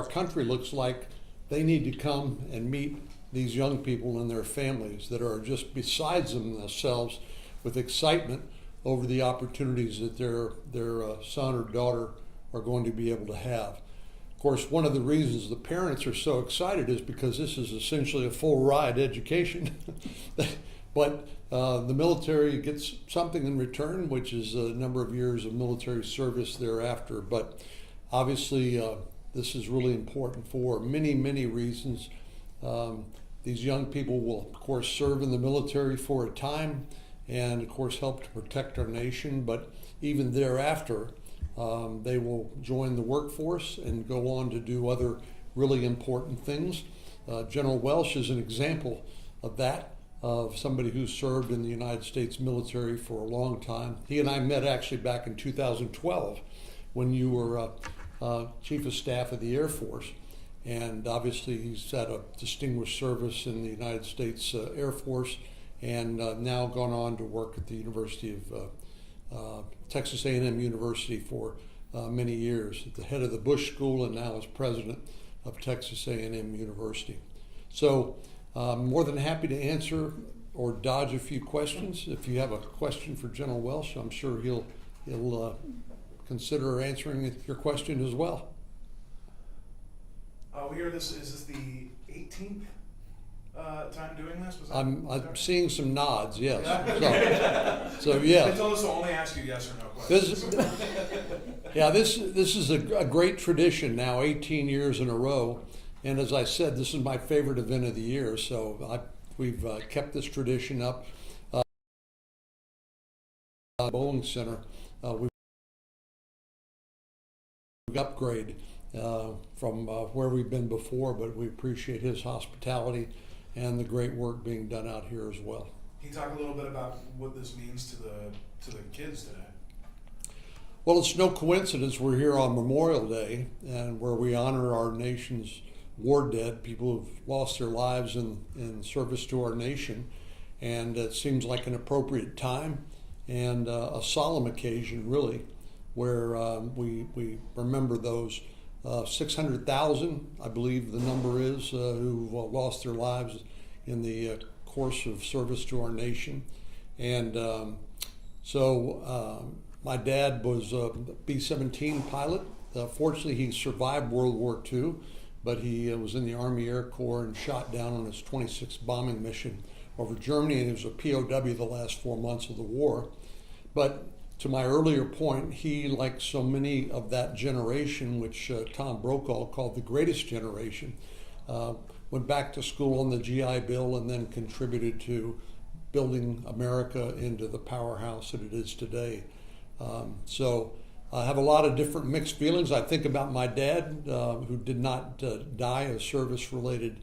our country looks like, they need to come and meet these young people and their families that are just besides themselves with excitement over the opportunities that their son or daughter are going to be able to have. Of course, one of the reasons the parents are so excited is because this is essentially a full ride education. But the military gets something in return, which is a number of years of military service thereafter. But obviously, this is really important for many, many reasons. These young people will, of course, serve in the military for a time and, of course, help to protect our nation. But even thereafter, they will join the workforce and go on to do other really important things. General Welsh is an example of that, of somebody who served in the United States military for a long time. He and I met actually back in 2012 when you were Chief of Staff of the Air Force. And obviously he's had a distinguished service in the United States Air Force and now gone on to work at the University of Texas A&M University for many years at the head of the Bush School and now as president of Texas A&M University. So more than happy to answer or dodge a few questions. If you have a question for General Welsh, I'm sure he'll consider answering your question as well. We hear is this the 18th time doing this? I'm seeing some nods, yes. So yeah. They told us to only ask you yes or no questions. This is a great tradition now, 18 years in a row. And as I said, this is my favorite event of the year. So we've kept this tradition up. Boeing Center, we upgrade from where we've been before, but we appreciate his hospitality and the great work being done out here as well. Can you talk a little bit about what this means to the kids today? Well, it's no coincidence we're here on Memorial Day, and where we honor our nation's war dead, people who've lost their lives in service to our nation, and it seems like an appropriate time and a solemn occasion, really, where we remember those 600,000, I believe the number is, who've lost their lives in the course of service to our nation. And my dad was a B-17 pilot. Fortunately, he survived World War II, but he was in the Army Air Corps and shot down on his 26th bombing mission over Germany, and he was a POW the last 4 months of the war. But to my earlier point, he, like so many of that generation, which Tom Brokaw called the greatest generation, went back to school on the GI Bill and then contributed to building America into the powerhouse that it is today. So I have a lot of different mixed feelings. I think about my dad, who did not die a service-related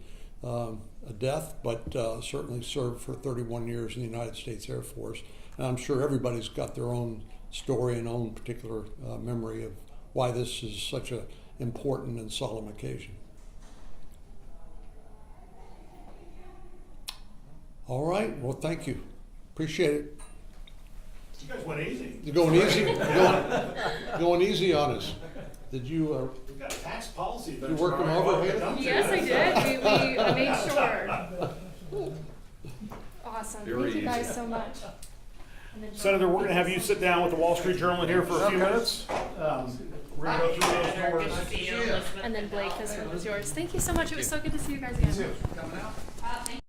death, but certainly served for 31 years in the United States Air Force. And I'm sure everybody's got their own story and own particular memory of why this is such an important and solemn occasion. All right, well, thank you. Appreciate it. You guys went easy. You're going easy? Going easy on us. Did you? We've got a tax policy. You work them over here? Yes, I did. We made sure. Awesome. Thank you guys so much. Senator, we're going to have you sit down with the Wall Street Journal here for a few minutes. We're going to go through those doors. And then Blake, this one was yours. Thank you so much. It was so good to see you guys again. Coming out? Thank